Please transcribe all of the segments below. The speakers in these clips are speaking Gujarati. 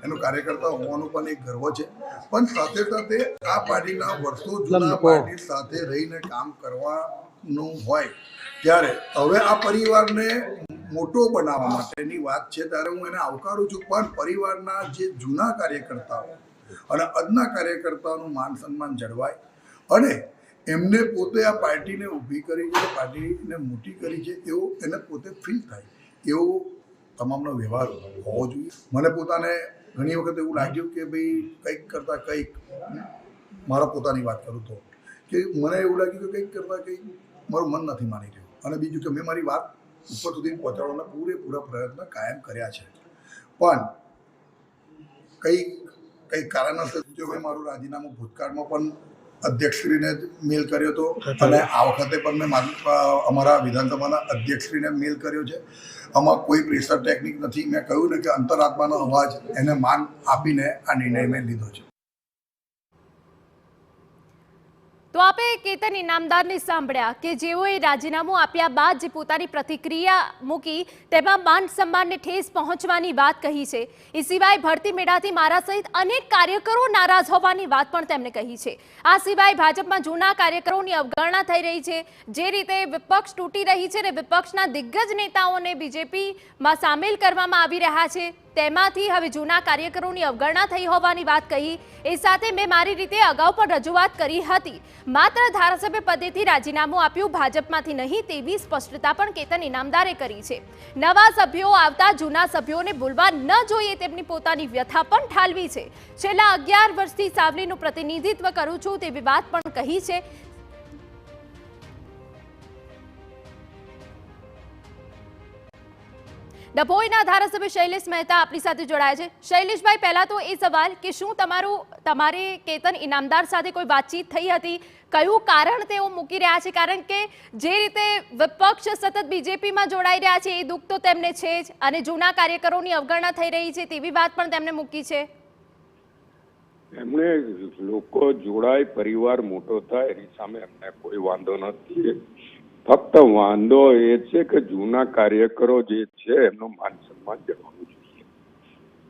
એનો કાર્યકર્તા હોવાનું પણ એક ગર્વ છે, પણ સાથે સાથે આ પાર્ટીના વર્ષો જૂના પાર્ટી સાથે રહીને કામ કરવાનું હોય ત્યારે હવે આ પરિવારને મોટો બનાવવા માટેની વાત છે, ત્યારે હું એને આવકારું છું. પણ પરિવારના જે જૂના કાર્યકર્તાઓ અને આજના કાર્યકર્તાઓનું માન સન્માન જળવાય અને એમને પોતે આ પાર્ટીને ઊભી કરી છે, પાર્ટીને મોટી કરી છે એવું એને પોતે ફીલ થાય, એવો તમામનો વ્યવહાર હોવો જોઈએ. મને પોતાને ઘણી વખત એવું લાગ્યું કે ભાઈ કંઈક કરતાં કંઈક, મારા પોતાની વાત કરું તો, કે મને એવું લાગ્યું કે કંઈક કરતાં કંઈક મારું મન નથી માની રહ્યું. અને બીજું કે મેં મારી વાત ઉપર સુધી પહોંચાડવાના પૂરેપૂરા પ્રયત્ન કાયમ કર્યા છે, પણ કંઈક કારણોસર જો મેં મારું રાજીનામું ભૂતકાળમાં પણ અધ્યક્ષશ્રીને મેલ કર્યો હતો અને આ વખતે પણ મેં અમારા વિધાનસભાના અધ્યક્ષશ્રીને મેલ કર્યો છે. આમાં કોઈ પ્રેશર ટેકનિક નથી. મેં કહ્યું ને કે અંતરાત્માનો અવાજ એને માન આપીને આ નિર્ણય મેં લીધો છે. તો આપે કેતન ઇનામદારને સાંભળ્યા કે જેઓએ રાજીનામું આપ્યા બાદ જે પોતાની પ્રતિક્રિયા મૂકી તેમાં માન સન્માનને ઠેસ પહોંચવાની વાત કહી છે. એ સિવાય ભરતી મેળાથી મારા સહિત અનેક કાર્યકરો નારાજ હોવાની વાત પણ તેમણે કહી છે. આ સિવાય ભાજપમાં જૂના કાર્યકરોની અવગણના થઈ રહી છે. જે રીતે વિપક્ષ તૂટી રહી છે અને વિપક્ષના દિગ્ગજ નેતાઓને બીજેપીમાં સામેલ કરવામાં આવી રહ્યા છે, તેમાંથી હવે જૂના કાર્યકરોની અવગણના થઈ હોવાની વાત કહી. એ સાથે મેં મારી રીતે અગાઉ પણ રજૂઆત કરી હતી, માત્ર ધારાસભ્ય પદેથી રાજીનામું આપ્યું, ભાજપમાંથી નહીં તેવી સ્પષ્ટતા પણ કેતન ઇનામદારે કરી છે. નવા સભ્યો આવતા જૂના સભ્યોને ભૂલવા ન જોઈએ તેમની પોતાની વ્યથા પણ ઠાલવી છે. છેલ્લા 11 વર્ષથી સાવલીનું પ્રતિનિધિત્વ કરું છું તેવી વાત પણ કહી છે. ડભોઈના ધારાસભ્ય શૈલેષ મહેતા આપણી સાથે જોડાયા છે. શૈલેષભાઈ, પહેલા તો એ સવાલ કે શું તમારે કેતન ઇનામદાર સાથે કોઈ વાતચીત થઈ હતી? કયું કારણ તેઓ મૂકી રહ્યા છે? કારણ કે જે રીતે વિપક્ષ સતત બીજેપીમાં જોડાઈ રહ્યા છે એ દુઃખ તો તેમને છે જ, અને જૂના કાર્યકરોની અવગણના થઈ રહી છે તેવી વાત પણ તેમણે મૂકી છે. એમણે લોકો જોડાય, પરિવાર મોટો થાય એની સામે એમને કોઈ વાંધો નથી. ફક્ત વાંધો એ છે કે જૂના કાર્યકરો જે છે એમનું માન સન્માન જળવાવું જોઈએ.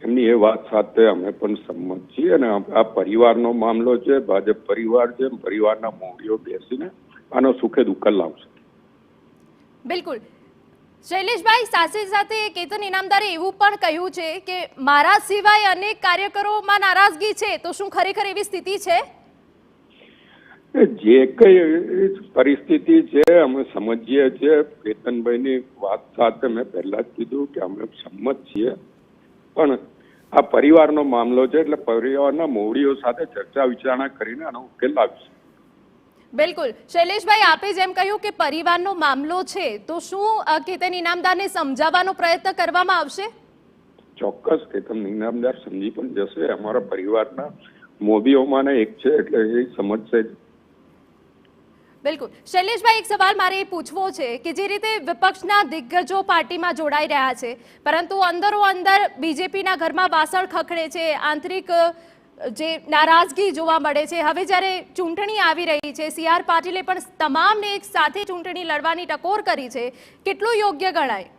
એમની એ વાત સાથે અમે પણ સંમત છીએ અને આ પરિવારનો મામલો છે, ભાજપ પરિવાર છે, પરિવારના મોઢીઓ બેસીને આનો સુખેદ ઉકેલ લાવશે. બિલકુલ શૈલેષભાઈ, સાથે સાથે કેતન ઇનામદારે એવું પણ કહ્યું છે કે મારા સિવાય અનેક કાર્યકરોમાં નારાજગી છે, તો શું ખરેખર એવી સ્થિતિ છે? જે કઈ પરિસ્થિતિ છે અમે સમજીએ છીએ. કેતનભાઈની વાત સાથે મેં પહેલા જ કીધું કે અમે સંમત છીએ, પણ આ પરિવારનો મામલો છે એટલે પરિવારના મોવડીઓ સાથે ચર્ચા વિચારણા કરીને આનો ઉકેલ લાવીશું. બિલકુલ શૈલેષભાઈ, આપે જેમ કહ્યું કે પરિવારનો મામલો છે, તો શું કેતન ઇનામદારને સમજાવવાનો પ્રયત્ન કરવામાં આવશે? ચોક્કસ કેતન ઇનામદાર સમજી પણ જશે. અમારા પરિવારના મોભીઓમાંના એક છે એટલે એ સમજશે. બિલકુલ શૈલેષભાઈ, એક સવાલ મારે એ પૂછવો છે કે જે રીતે વિપક્ષના દિગ્ગજો પાર્ટીમાં જોડાઈ રહ્યા છે, પરંતુ અંદરો અંદર બીજેપીના ઘરમાં વાસણ ખખડે છે, આંતરિક જે નારાજગી જોવા મળે છે. હવે જ્યારે ચૂંટણી આવી રહી છે, CR પાટીલે પણ તમામને એક સાથે ચૂંટણી લડવાની ટકોર કરી છે, કેટલું યોગ્ય ગણાય?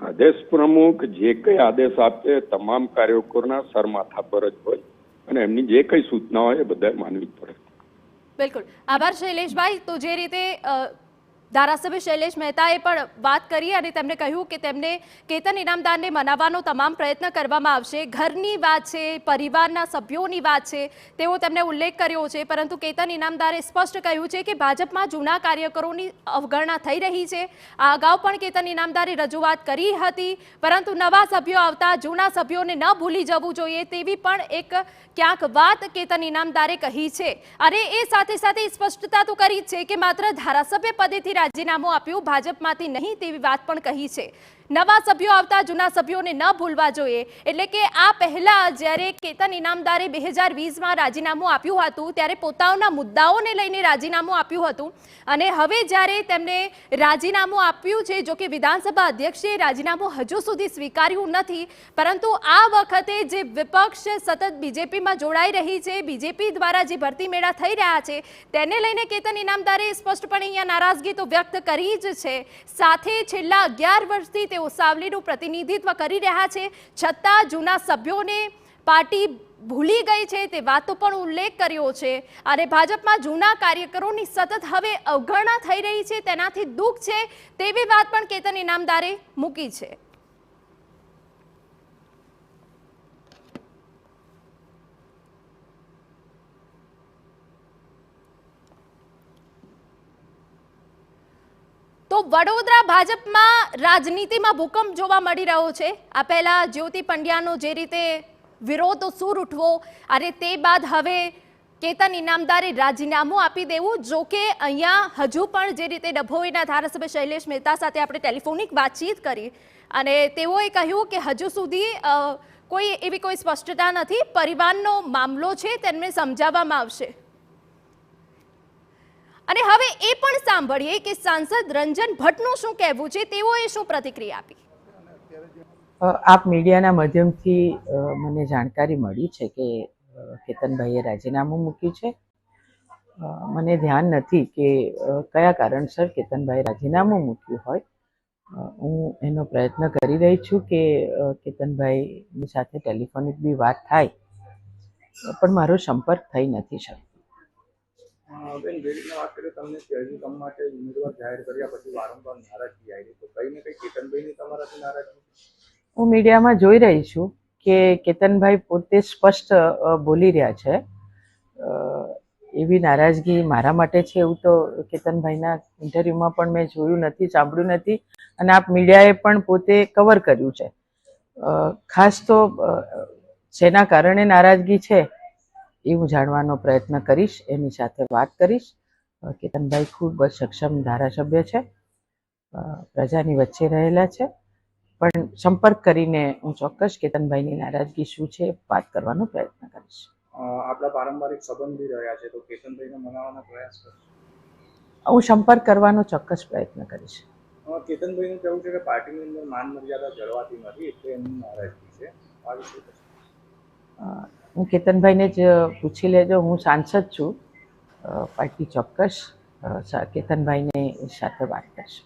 આદેશ પ્રમુખ જે કઈ આદેશ આપે તમામ કાર્યકરોના સર માથા પર જ હોય અને એમની જે કઈ સૂચના હોય એ બધા માનવી પડે. બિલકુલ આભાર શૈલેષભાઈ. તો જે રીતે ધારાસભ્ય શૈલેષ મહેતાએ પણ વાત કરી અને તેમણે કહ્યું કે તેમને કેતન ઇનામદારને મનાવવાનો તમામ પ્રયત્ન કરવામાં આવશે. ઘરની વાત છે, પરિવારના સભ્યોની વાત છે, તેવો તેમણે ઉલ્લેખ કર્યો છે, પરંતુ કેતન ઇનામદારે સ્પષ્ટ કહ્યું છે કે ભાજપમાં જૂના કાર્યકરોની અવગણના થઈ રહી છે. આ અગાઉ પણ કેતન ઇનામદારે રજૂઆત કરી હતી, પરંતુ નવા સભ્યો આવતા જૂના સભ્યોને ન ભૂલી જવું જોઈએ તેવી પણ એક ક્યાંક વાત કેતન ઇનામદારે કહી છે. અને એ સાથે સાથે સ્પષ્ટતા તો કરી છે કે માત્ર ધારાસભ્ય પદેથી રાજીનામું આપ્યું, ભાજપમાંથી નહીં તેવી વાત પણ કહી છે. નવા સભ્યો આવતા જૂના સભ્યોને ન ભૂલવા જોઈએ. એટલે કે આ પહેલા જ્યારે કેતન ઇનામદારે 2020માં રાજીનામું આપ્યું હતું ત્યારે પોતાના મુદ્દાઓને લઈને રાજીનામું આપ્યું હતું, અને હવે જ્યારે તેમને રાજીનામું આપ્યું છે, જો કે વિધાનસભા અધ્યક્ષે રાજીનામું હજુ સુધી સ્વીકાર્યું નથી, પરંતુ આ વખતે જે વિપક્ષ સતત બીજેપીમાં જોડાઈ રહી છે, બીજેપી દ્વારા જે ભરતી મેળા થઈ રહ્યા છે, તેને લઈને કેતન ઇનામદારે સ્પષ્ટપણે અહીંયા નારાજગી તો વ્યક્ત કરી જ છે. સાથે છેલ્લા 11 વર્ષથી તેઓ સાવલીનું પ્રતિનિધિત્વ કરી રહ્યા છે, છતાં જૂના સભ્યોને પાર્ટી ભૂલી ગઈ છે તે વાતનો પણ ઉલ્લેખ કર્યો છે અને ભાજપમાં જૂના કાર્યકરોની સતત હવે અવગણના થઈ રહી છે તેનાથી દુઃખ છે તેવી વાત પણ કેતન ઇનામદારે મૂકી છે. તો વડોદરા ભાજપમાં રાજનીતિમાં ભૂકંપ જોવા મળી રહ્યો છે. આ પહેલા જ્યોતિ પંડ્યાનો જે રીતે વિરોધ સૂર ઉઠવો અને તે બાદ હવે કેતન ઇનામદારે રાજીનામું આપી દેવું. જો કે અહીંયા હજુ પણ જે રીતે ડભોઈના ધારાસભ્ય શૈલેષ મહેતા સાથે આપણે ટેલિફોનિક વાતચીત કરી અને તેઓએ કહ્યું કે હજુ સુધી કોઈ સ્પષ્ટતા નથી. પરિવારનો મામલો છે તેમને સમજાવવામાં આવશે. અને હવે એ પણ સાંભળીએ કે સાંસદ રંજન ભટ્ટનું શું કહેવું છે, તેઓએ શું પ્રતિક્રિયા આપી. આપ મીડિયાના માધ્યમથી મને જાણકારી મળી છે કે કેતનભાઈએ રાજીનામું મૂક્યું છે. મને ધ્યાન નથી કે કયા કારણસર કેતનભાઈએ રાજીનામું મૂક્યું હોય. હું એનો પ્રયત્ન કરી રહી છું કે કેતનભાઈની સાથે ટેલિફોનિક બી વાત થાય, પણ મારો સંપર્ક થઈ નથી શકતો. બેન, જે રીતના વાત કરીએ, તમને શહેરી કામ માટે ઉમેદવાર જાહેર કર્યા પછી વારંવાર નારાજગી આવી, તો કઈ ને કઈ કેતનભાઈની તમારાથી નારાજગી? હું મીડિયામાં જોઈ રહી છું કે કેતનભાઈ પોતે સ્પષ્ટ બોલી રહ્યા છે. એવી નારાજગી મારા માટે છે એવું તો કેતનભાઈના ઇન્ટરવ્યૂમાં પણ મેં જોયું નથી, સાંભળ્યું નથી અને આપ મીડિયાએ પણ પોતે કવર કર્યું છે. ખાસ તો શેના કારણે નારાજગી છે એ હું જાણવાનો પ્રયત્ન કરીશ, એની સાથે વાત કરીશ. કેતનભાઈ ખૂબ સક્ષમ ધારાસભ્ય છે, પ્રજાની વચ્ચે રહેલા છે, પણ સંપર્ક કરીને હું ચોક્કસ કેતનભાઈની નારાજગી શું છે વાત કરવાનો પ્રયત્ન કરીશ. આપણા પારંપરિક સંબંધી રહ્યા છે, તો કેતનભાઈને મનાવવાનો પ્રયાસ કરશો? હું સંપર્ક કરવાનો ચોક્કસ પ્રયત્ન કરીશ. કેતનભાઈનું કહેવું છે કે પાર્ટીની અંદર માન મર્યાદા જળવાતી નથી, એટલે એમની નારાજગી છે. આ વિશે હું કેતનભાઈને જ પૂછી લેજો. હું સાંસદ છું, પાર્ટી ચોક્કસ કેતનભાઈને સાથે વાત કરશે.